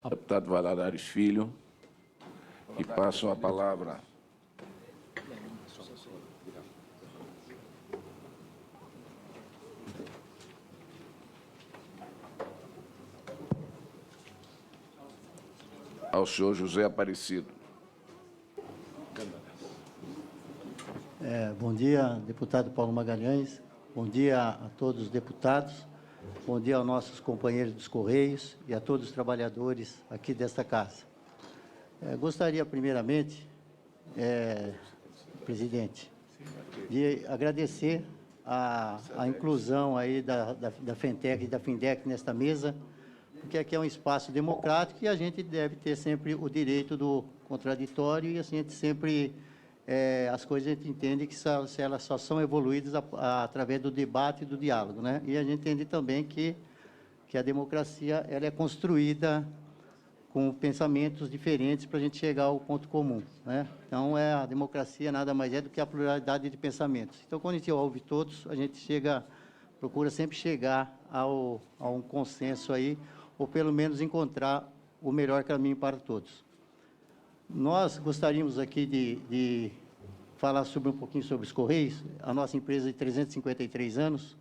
Deputado Valadares Filho, e passo a palavra ao senhor José Aparecido. Bom dia, deputado Paulo Magalhães. Bom dia a todos os deputados. Bom dia aos nossos companheiros dos Correios e a todos os trabalhadores aqui desta casa. Gostaria, primeiramente, presidente, de agradecer a inclusão aí da FENTEC e da FINDEC nesta mesa, porque aqui é um espaço democrático e a gente deve ter sempre o direito do contraditório e a gente sempre... as coisas a gente entende que elas só são evoluídas através do debate e do diálogo, né? E a gente entende também que a democracia ela é construída com pensamentos diferentes para a gente chegar ao ponto comum, né? Então, a democracia nada mais é do que a pluralidade de pensamentos. Então, quando a gente ouve todos, a gente procura sempre chegar a um consenso aí, ou pelo menos encontrar o melhor caminho para todos. Nós gostaríamos aqui de falar um pouquinho sobre os Correios. A nossa empresa de 353 anos,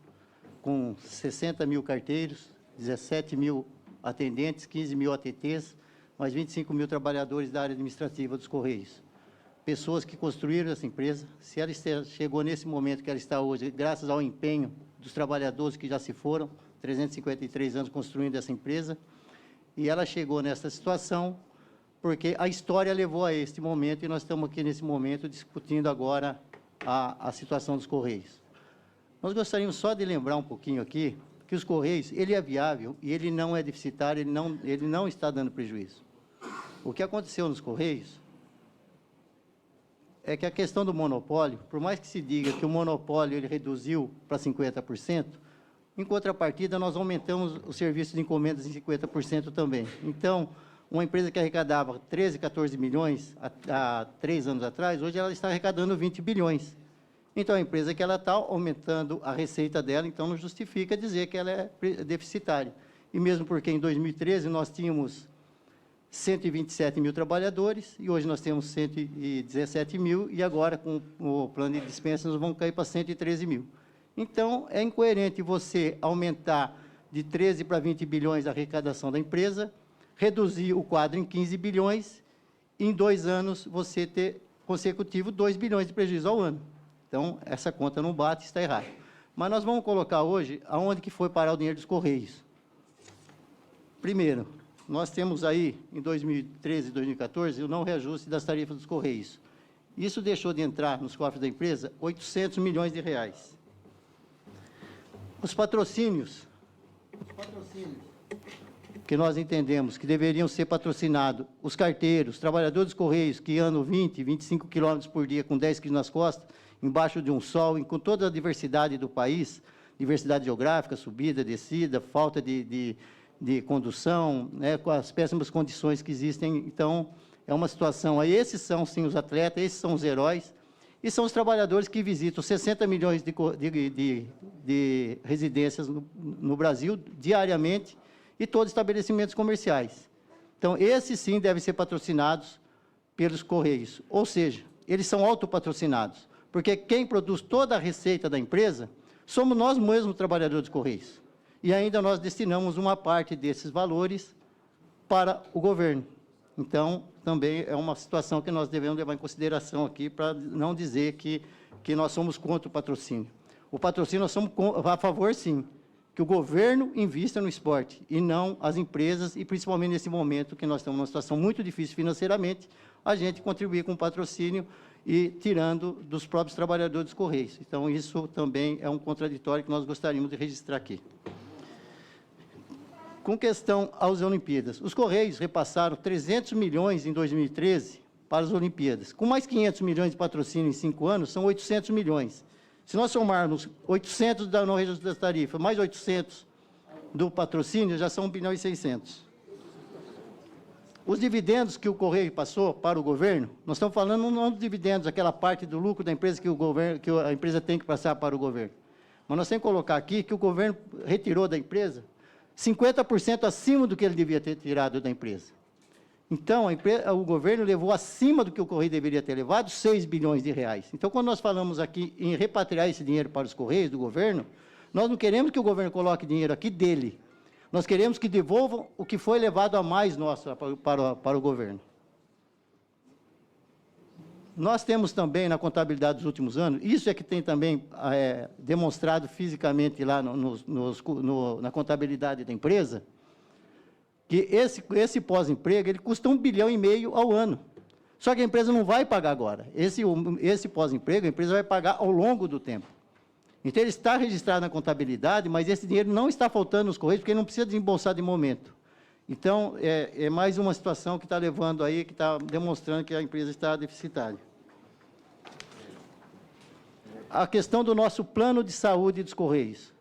com 60 mil carteiros, 17 mil atendentes, 15 mil ATTs, mais 25 mil trabalhadores da área administrativa dos Correios. Pessoas que construíram essa empresa. Se ela chegou nesse momento que ela está hoje, graças ao empenho dos trabalhadores que já se foram, 353 anos construindo essa empresa, e ela chegou nessa situação porque a história levou a este momento e nós estamos aqui nesse momento discutindo agora a situação dos Correios. Nós gostaríamos só de lembrar um pouquinho aqui que os Correios, ele é viável e ele não é deficitário, ele não está dando prejuízo. O que aconteceu nos Correios é que a questão do monopólio, por mais que se diga que o monopólio ele reduziu para 50%, em contrapartida nós aumentamos o serviço de encomendas em 50% também. Então, uma empresa que arrecadava 13, 14 milhões há 3 anos atrás, hoje ela está arrecadando 20 bilhões. Então, a empresa que ela está aumentando a receita dela, então não justifica dizer que ela é deficitária. E mesmo porque em 2013 nós tínhamos 127 mil trabalhadores e hoje nós temos 117 mil e agora com o plano de dispensa nós vamos cair para 113 mil. Então, é incoerente você aumentar de 13 para 20 bilhões a arrecadação da empresa, reduzir o quadro em 15 bilhões, em 2 anos você ter consecutivo 2 bilhões de prejuízo ao ano. Então, essa conta não bate, está errado. Mas nós vamos colocar hoje aonde que foi parar o dinheiro dos Correios. Primeiro, nós temos aí, em 2013 e 2014, o não reajuste das tarifas dos Correios. Isso deixou de entrar nos cofres da empresa 800 milhões de reais. Os patrocínios que nós entendemos que deveriam ser patrocinados, os carteiros, os trabalhadores dos Correios que andam 20, 25 quilômetros por dia com 10 quilos nas costas, embaixo de um sol, com toda a diversidade do país, diversidade geográfica, subida, descida, falta de condução, né, com as péssimas condições que existem. Então, é uma situação aí. Esses são, sim, os atletas, esses são os heróis, e são os trabalhadores que visitam 60 milhões de residências no Brasil diariamente, e todos os estabelecimentos comerciais. Então, esses sim devem ser patrocinados pelos Correios, ou seja, eles são autopatrocinados, porque quem produz toda a receita da empresa somos nós mesmos, trabalhadores dos Correios. E ainda nós destinamos uma parte desses valores para o governo. Então, também é uma situação que nós devemos levar em consideração aqui, para não dizer que nós somos contra o patrocínio. O patrocínio nós somos a favor, sim, que o governo invista no esporte e não as empresas, e principalmente nesse momento que nós estamos numa situação muito difícil financeiramente, a gente contribuir com o patrocínio e tirando dos próprios trabalhadores dos Correios. Então, isso também é um contraditório que nós gostaríamos de registrar aqui. Com questão às Olimpíadas, os Correios repassaram 300 milhões em 2013 para as Olimpíadas. Com mais 500 milhões de patrocínio em 5 anos, são 800 milhões. Se nós somarmos 800 da não reajuste das tarifas, mais 800 do patrocínio, já são 1 bilhão e 600. Os dividendos que o Correio passou para o governo, nós estamos falando não dos dividendos, aquela parte do lucro da empresa que a empresa tem que passar para o governo. Mas nós temos que colocar aqui que o governo retirou da empresa 50% acima do que ele devia ter tirado da empresa. Então, o governo levou acima do que o Correio deveria ter levado, 6 bilhões de reais. Então, quando nós falamos aqui em repatriar esse dinheiro para os Correios do governo, nós não queremos que o governo coloque dinheiro aqui dele. Nós queremos que devolvam o que foi levado a mais nosso para o governo. Nós temos também, na contabilidade dos últimos anos, isso é que tem também demonstrado fisicamente lá na contabilidade da empresa, que esse pós-emprego ele custa 1,5 bilhão ao ano. Só que a empresa não vai pagar agora. Esse pós-emprego a empresa vai pagar ao longo do tempo. Então, ele está registrado na contabilidade, mas esse dinheiro não está faltando nos Correios, porque ele não precisa desembolsar de momento. Então, é mais uma situação que está levando aí, que está demonstrando que a empresa está deficitária. A questão do nosso plano de saúde dos Correios.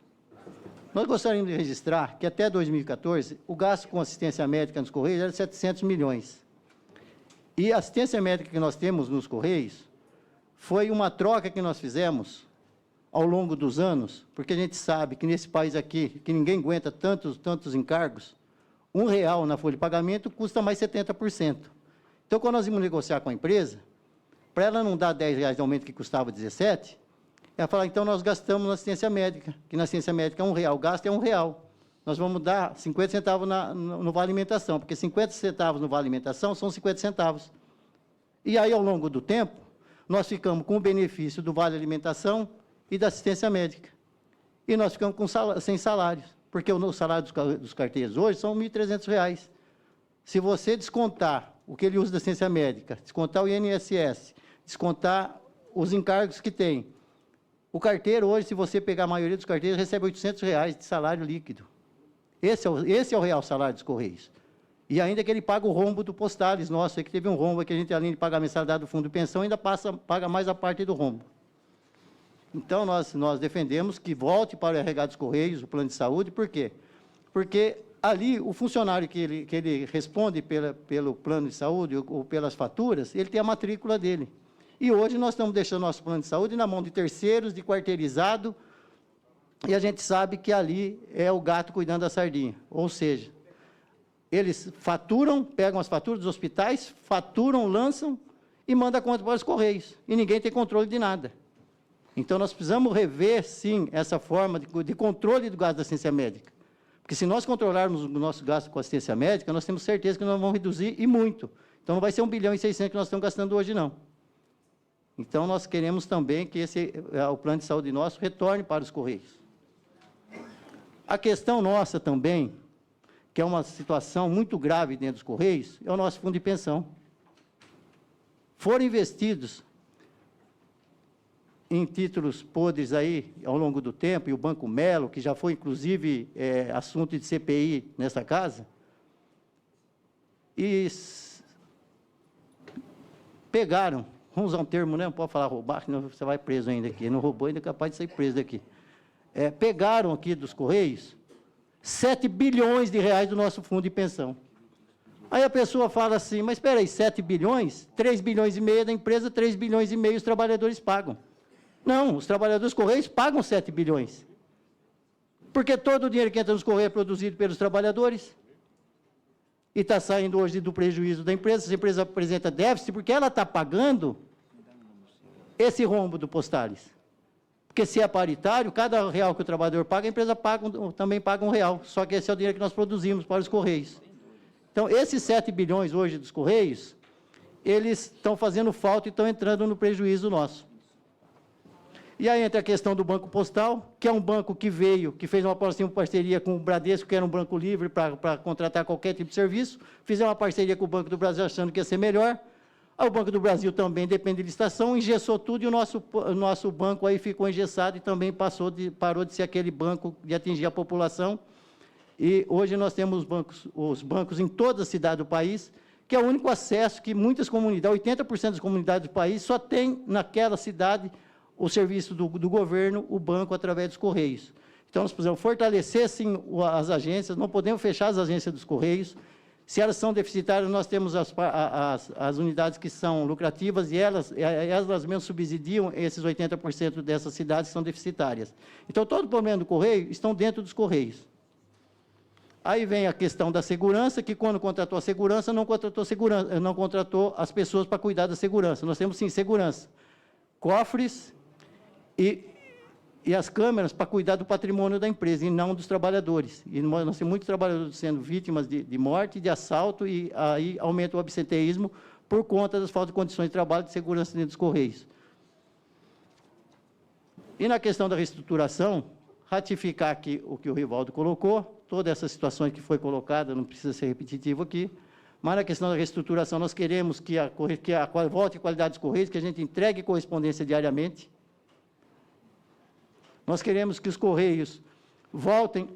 Nós gostaríamos de registrar que até 2014, o gasto com assistência médica nos Correios era de 700 milhões. E a assistência médica que nós temos nos Correios foi uma troca que nós fizemos ao longo dos anos, porque a gente sabe que nesse país aqui, que ninguém aguenta tantos encargos, R$1 na folha de pagamento custa mais 70%. Então, quando nós íamos negociar com a empresa, para ela não dar R$10 de aumento que custava 17, ela fala, então nós gastamos na assistência médica, que na assistência médica é R$1, o gasto é R$1. Nós vamos dar 50 centavos no Vale Alimentação, porque 50 centavos no Vale Alimentação são 50 centavos. E aí, ao longo do tempo, nós ficamos com o benefício do Vale Alimentação e da assistência médica. E nós ficamos sem salários, porque o salário dos carteiros hoje são R$1.300. Se você descontar o que ele usa da assistência médica, descontar o INSS, descontar os encargos que tem, o carteiro hoje, se você pegar a maioria dos carteiros, recebe R$800 de salário líquido. Esse é o real salário dos Correios. E ainda que ele paga o rombo do Postales, nosso, que teve um rombo que a gente, além de pagar a mensalidade do fundo de pensão, ainda paga mais a parte do rombo. Então, nós defendemos que volte para o RH dos Correios, o plano de saúde, por quê? Porque ali, o funcionário que ele responde pelo plano de saúde ou pelas faturas, ele tem a matrícula dele. E hoje nós estamos deixando nosso plano de saúde na mão de terceiros, de quarteirizado, e a gente sabe que ali é o gato cuidando da sardinha. Ou seja, eles faturam, pegam as faturas dos hospitais, faturam, lançam e mandam a conta para os Correios. E ninguém tem controle de nada. Então, nós precisamos rever, sim, essa forma de controle do gasto da assistência médica. Porque se nós controlarmos o nosso gasto com assistência médica, nós temos certeza que nós vamos reduzir, e muito. Então, não vai ser 1,6 bilhão que nós estamos gastando hoje, não. Então, nós queremos também que o plano de saúde nosso retorne para os Correios. A questão nossa também, que é uma situação muito grave dentro dos Correios, é o nosso fundo de pensão. Foram investidos em títulos podres aí, ao longo do tempo, e o Banco Melo, que já foi, inclusive, assunto de CPI nessa casa, e pegaram, vamos usar um termo, né? Não pode falar roubar, senão você vai preso ainda aqui, não roubou, ainda é capaz de sair preso daqui. Pegaram aqui dos Correios 7 bilhões de reais do nosso fundo de pensão. Aí a pessoa fala assim, mas espera aí, 7 bilhões? 3 bilhões e meio da empresa, 3 bilhões e meio os trabalhadores pagam. Não, os trabalhadores dos Correios pagam 7 bilhões. Porque todo o dinheiro que entra nos Correios é produzido pelos trabalhadores. E está saindo hoje do prejuízo da empresa. Essa empresa apresenta déficit porque ela está pagando esse rombo do Postales. Porque se é paritário, cada R$1 que o trabalhador paga, a empresa também paga R$1. Só que esse é o dinheiro que nós produzimos para os Correios. Então, esses 7 bilhões hoje dos Correios, eles estão fazendo falta e estão entrando no prejuízo nosso. E aí entra a questão do Banco Postal, que é um banco que fez uma parceria com o Bradesco, que era um banco livre para contratar qualquer tipo de serviço, fizemos uma parceria com o Banco do Brasil achando que ia ser melhor. O Banco do Brasil também depende de licitação, engessou tudo e o nosso banco aí ficou engessado e também parou de ser aquele banco de atingir a população. E hoje nós temos os bancos em toda a cidade do país, que é o único acesso que muitas comunidades, 80% das comunidades do país, só tem naquela cidade o serviço do governo, o banco, através dos Correios. Então, nós precisamos fortalecer, sim, as agências, não podemos fechar as agências dos Correios. Se elas são deficitárias, nós temos as unidades que são lucrativas e elas mesmas subsidiam esses 80% dessas cidades que são deficitárias. Então, todo o problema do Correio estão dentro dos Correios. Aí vem a questão da segurança, que quando contratou a segurança, não contratou as pessoas para cuidar da segurança. Nós temos, sim, segurança, cofres e as câmeras para cuidar do patrimônio da empresa, e não dos trabalhadores. E nós temos muitos trabalhadores sendo vítimas de morte, de assalto, e aí aumenta o absenteísmo por conta das faltas de condições de trabalho e de segurança dentro dos Correios. E na questão da reestruturação, ratificar aqui o que o Rivaldo colocou, toda essa situação que foi colocada, não precisa ser repetitivo aqui, mas na questão da reestruturação, nós queremos que volte a qualidade dos Correios, que a gente entregue correspondência diariamente. Nós queremos que os Correios voltem,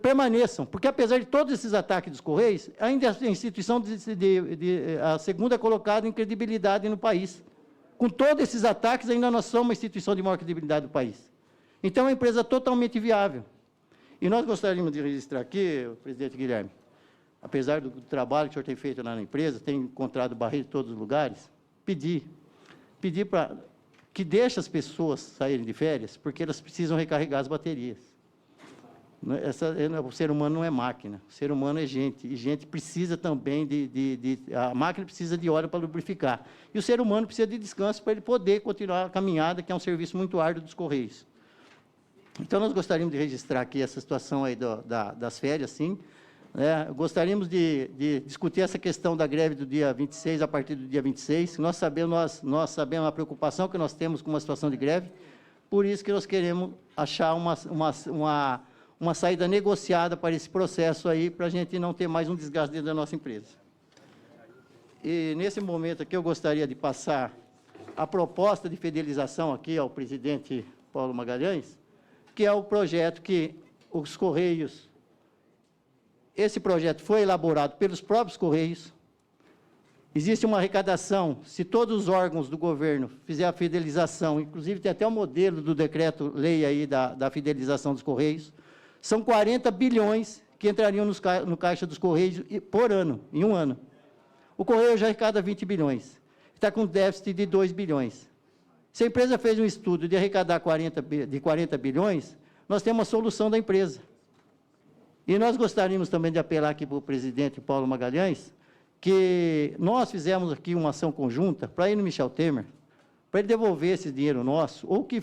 permaneçam, porque apesar de todos esses ataques dos Correios, ainda a instituição a segunda colocada em credibilidade no país. Com todos esses ataques, ainda nós somos uma instituição de maior credibilidade do país. Então, é uma empresa totalmente viável. E nós gostaríamos de registrar aqui, presidente Guilherme, apesar do trabalho que o senhor tem feito lá na empresa, tem encontrado barreiras em todos os lugares, pedir para que deixe as pessoas saírem de férias, porque elas precisam recarregar as baterias. O ser humano não é máquina, o ser humano é gente, e gente precisa também a máquina precisa de hora para lubrificar, e o ser humano precisa de descanso para ele poder continuar a caminhada, que é um serviço muito árduo dos Correios. Então, nós gostaríamos de registrar aqui essa situação aí das férias, sim. Gostaríamos de discutir essa questão da greve do dia 26, a partir do dia 26. Nós sabemos a preocupação que nós temos com uma situação de greve, por isso que nós queremos achar uma saída negociada para esse processo aí, para a gente não ter mais um desgaste dentro da nossa empresa. E, nesse momento aqui, eu gostaria de passar a proposta de fidelização aqui ao presidente Paulo Magalhães, que é o projeto que os Correios, esse projeto foi elaborado pelos próprios Correios, existe uma arrecadação, se todos os órgãos do governo fizerem a fidelização, inclusive tem até o modelo do decreto-lei aí da fidelização dos Correios, são 40 bilhões que entrariam no caixa dos Correios por ano, em um ano. O Correio já arrecada 20 bilhões, está com déficit de 2 bilhões. Se a empresa fez um estudo de arrecadar 40 bilhões, nós temos uma solução da empresa. E nós gostaríamos também de apelar aqui para o presidente Paulo Magalhães, que nós fizemos aqui uma ação conjunta para ir no Michel Temer, para ele devolver esse dinheiro nosso, ou que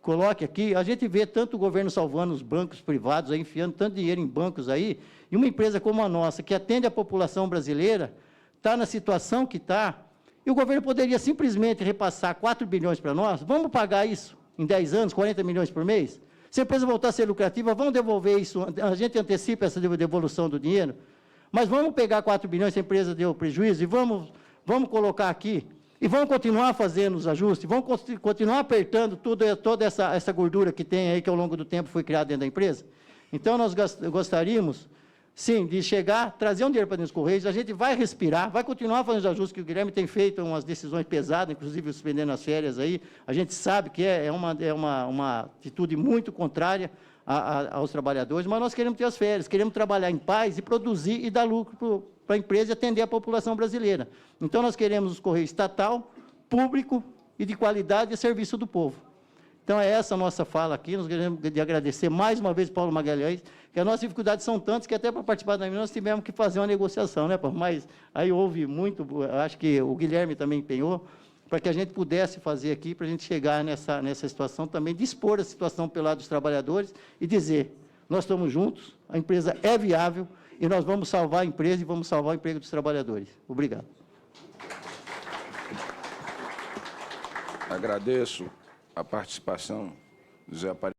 coloque aqui, a gente vê tanto o governo salvando os bancos privados, aí, enfiando tanto dinheiro em bancos aí, e uma empresa como a nossa, que atende a população brasileira, está na situação que está, e o governo poderia simplesmente repassar 4 bilhões para nós, vamos pagar isso em 10 anos, 40 milhões por mês? Se a empresa voltar a ser lucrativa, vamos devolver isso, a gente antecipa essa devolução do dinheiro, mas vamos pegar 4 bilhões se a empresa deu prejuízo e vamos colocar aqui, e vamos continuar fazendo os ajustes, vamos continuar apertando toda essa gordura que tem aí, que ao longo do tempo foi criada dentro da empresa. Então, nós gostaríamos, sim, de chegar, trazer um dinheiro para dentro dos Correios, a gente vai respirar, vai continuar fazendo os ajustes, que o Guilherme tem feito umas decisões pesadas, inclusive suspendendo as férias aí, a gente sabe que é uma atitude muito contrária aos trabalhadores, mas nós queremos ter as férias, queremos trabalhar em paz e produzir e dar lucro para a empresa e atender a população brasileira. Então, nós queremos os Correios estatal, público e de qualidade e serviço do povo. Então, é essa a nossa fala aqui, nós queremos agradecer mais uma vez Paulo Magalhães, que as nossas dificuldades são tantas que até para participar da reunião nós tivemos que fazer uma negociação, né, Paulo? Mas aí houve muito, acho que o Guilherme também empenhou, para que a gente pudesse fazer aqui, para a gente chegar nessa situação também, dispor a situação pelo lado dos trabalhadores e dizer, nós estamos juntos, a empresa é viável e nós vamos salvar a empresa e vamos salvar o emprego dos trabalhadores. Obrigado. Agradeço a participação do Zé Aparecido.